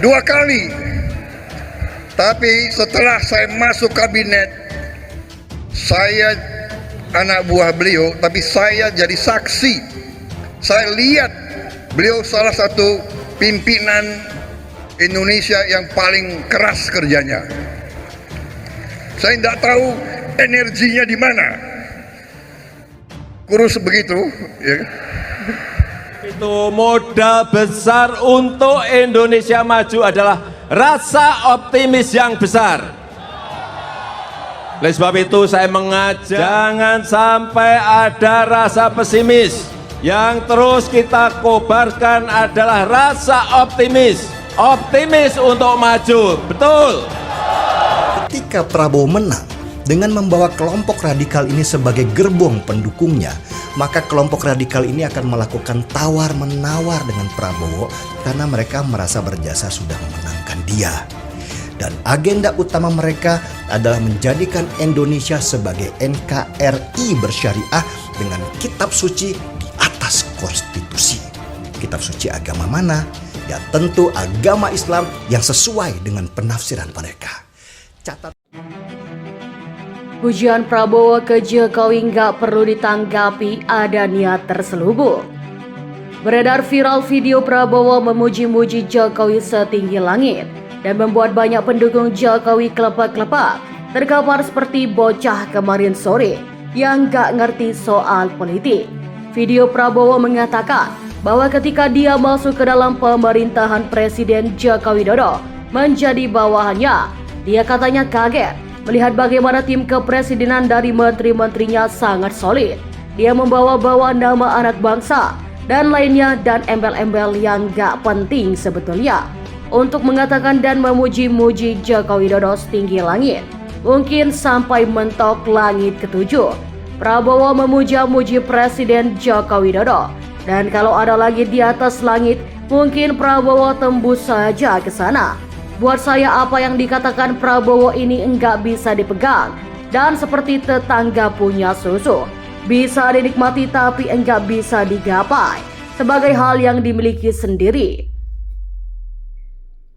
2 kali. Tapi setelah saya masuk kabinet, saya anak buah beliau, tapi saya jadi saksi. Saya lihat beliau salah satu pimpinan Indonesia yang paling keras kerjanya. Saya tidak tahu energinya di mana. Kurus begitu, ya. Itu modal besar untuk Indonesia maju adalah rasa optimis yang besar. Oleh sebab itu saya mengajak jangan sampai ada rasa pesimis. Yang terus kita kobarkan adalah rasa optimis. Optimis untuk maju, betul. Ketika Prabowo menang dengan membawa kelompok radikal ini sebagai gerbong pendukungnya, maka kelompok radikal ini akan melakukan tawar-menawar dengan Prabowo karena mereka merasa berjasa sudah memenangkan dia. Dan agenda utama mereka adalah menjadikan Indonesia sebagai NKRI bersyariah dengan kitab suci di atas konstitusi. Kitab suci agama mana? Ya tentu agama Islam yang sesuai dengan penafsiran mereka. Catat. Pujian Prabowo ke Jokowi nggak perlu ditanggapi, ada niat terselubung. Beredar viral video Prabowo memuji-muji Jokowi setinggi langit dan membuat banyak pendukung Jokowi kelepak-kelepak, terkapar seperti bocah kemarin sore yang nggak ngerti soal politik. Video Prabowo mengatakan bahwa ketika dia masuk ke dalam pemerintahan Presiden Joko Widodo menjadi bawahannya, dia katanya kaget melihat bagaimana tim kepresidenan dari menteri-menterinya sangat solid. Dia membawa-bawa nama anak bangsa dan lainnya dan embel-embel yang gak penting sebetulnya untuk mengatakan dan memuji-muji Joko Widodo setinggi langit, mungkin sampai mentok langit ketujuh. Prabowo memuja-muji Presiden Joko Widodo, dan kalau ada lagi di atas langit, mungkin Prabowo tembus saja ke sana. Buat saya apa yang dikatakan Prabowo ini enggak bisa dipegang dan seperti tetangga punya susu. Bisa dinikmati tapi enggak bisa digapai sebagai hal yang dimiliki sendiri.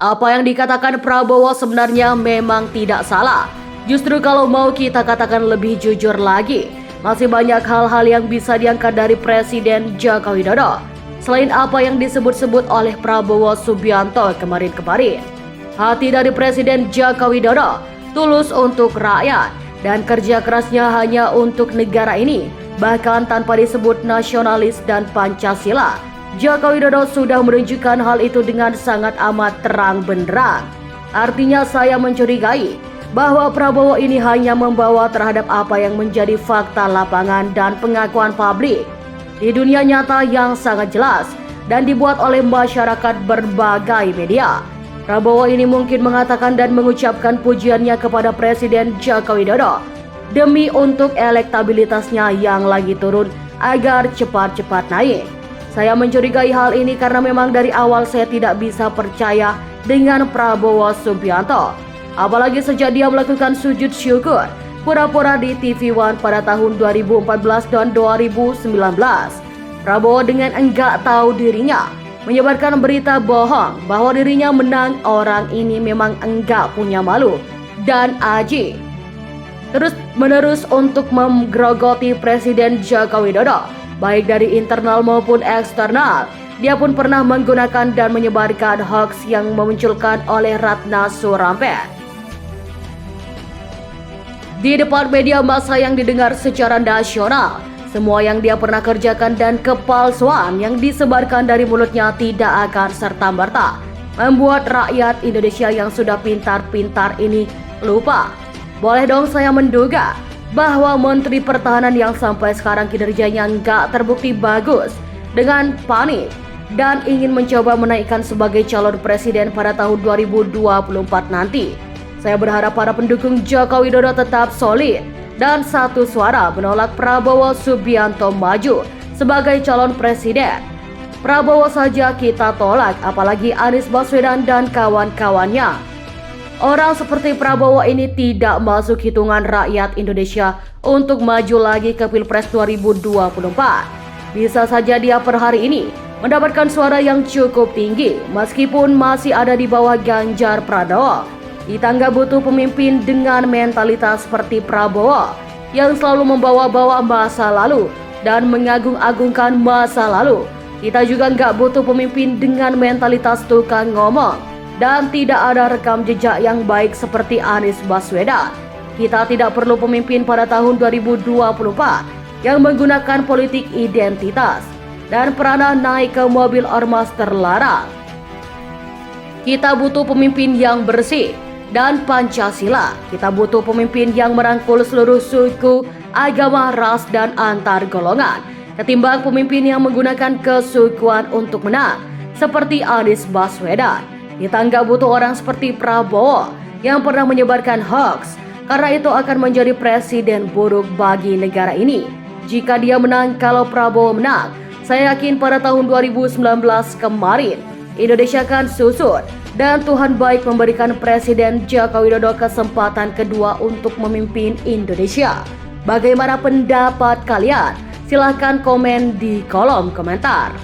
Apa yang dikatakan Prabowo sebenarnya memang tidak salah. Justru kalau mau kita katakan lebih jujur lagi, masih banyak hal-hal yang bisa diangkat dari Presiden Joko Widodo selain apa yang disebut-sebut oleh Prabowo Subianto kemarin-kemarin. Hati dari Presiden Joko Widodo tulus untuk rakyat dan kerja kerasnya hanya untuk negara ini, bahkan tanpa disebut nasionalis dan Pancasila. Joko Widodo sudah menunjukkan hal itu dengan sangat amat terang benderang. Artinya saya mencurigai bahwa Prabowo ini hanya membawa terhadap apa yang menjadi fakta lapangan dan pengakuan publik di dunia nyata yang sangat jelas dan dibuat oleh masyarakat berbagai media. Prabowo ini mungkin mengatakan dan mengucapkan pujiannya kepada Presiden Joko Widodo demi untuk elektabilitasnya yang lagi turun agar cepat-cepat naik. Saya mencurigai hal ini karena memang dari awal saya tidak bisa percaya dengan Prabowo Subianto. Apalagi sejak dia melakukan sujud syukur pura-pura di TV One pada tahun 2014 dan 2019. Prabowo dengan enggak tahu dirinya menyebarkan berita bohong bahwa dirinya menang. Orang ini memang enggak punya malu dan aji terus-menerus untuk menggerogoti Presiden Joko Widodo, baik dari internal maupun eksternal. Dia pun pernah menggunakan dan menyebarkan hoax yang memunculkan oleh Ratna Sarumpait di depan media massa yang didengar secara nasional. Semua yang dia pernah kerjakan dan kepalsuan yang disebarkan dari mulutnya tidak akan serta-merta membuat rakyat Indonesia yang sudah pintar-pintar ini lupa. Boleh dong saya menduga bahwa Menteri Pertahanan yang sampai sekarang kinerjanya nggak terbukti bagus dengan panik dan ingin mencoba menaikkan sebagai calon presiden pada tahun 2024 nanti. Saya berharap para pendukung Joko Widodo tetap solid dan satu suara menolak Prabowo Subianto maju sebagai calon presiden. Prabowo saja kita tolak, apalagi Anies Baswedan dan kawan-kawannya. Orang seperti Prabowo ini tidak masuk hitungan rakyat Indonesia untuk maju lagi ke Pilpres 2024. Bisa saja dia per hari ini mendapatkan suara yang cukup tinggi meskipun masih ada di bawah Ganjar Pranowo. Kita nggak butuh pemimpin dengan mentalitas seperti Prabowo yang selalu membawa-bawa masa lalu dan mengagung-agungkan masa lalu. Kita juga nggak butuh pemimpin dengan mentalitas tukang ngomong dan tidak ada rekam jejak yang baik seperti Anies Baswedan. Kita tidak perlu pemimpin pada tahun 2024 yang menggunakan politik identitas dan pernah naik ke mobil ormas terlarang. Kita butuh pemimpin yang bersih dan Pancasila. Kita butuh pemimpin yang merangkul seluruh suku, agama, ras, dan antar golongan, ketimbang pemimpin yang menggunakan kesukuan untuk menang, seperti Anies Baswedan. Kita nggak butuh orang seperti Prabowo yang pernah menyebarkan hoax, karena itu akan menjadi presiden buruk bagi negara ini. Jika dia menang, kalau Prabowo menang, saya yakin pada tahun 2019 kemarin, Indonesia akan susut dan Tuhan baik memberikan Presiden Joko Widodo kesempatan kedua untuk memimpin Indonesia. Bagaimana pendapat kalian? Silahkan komen di kolom komentar.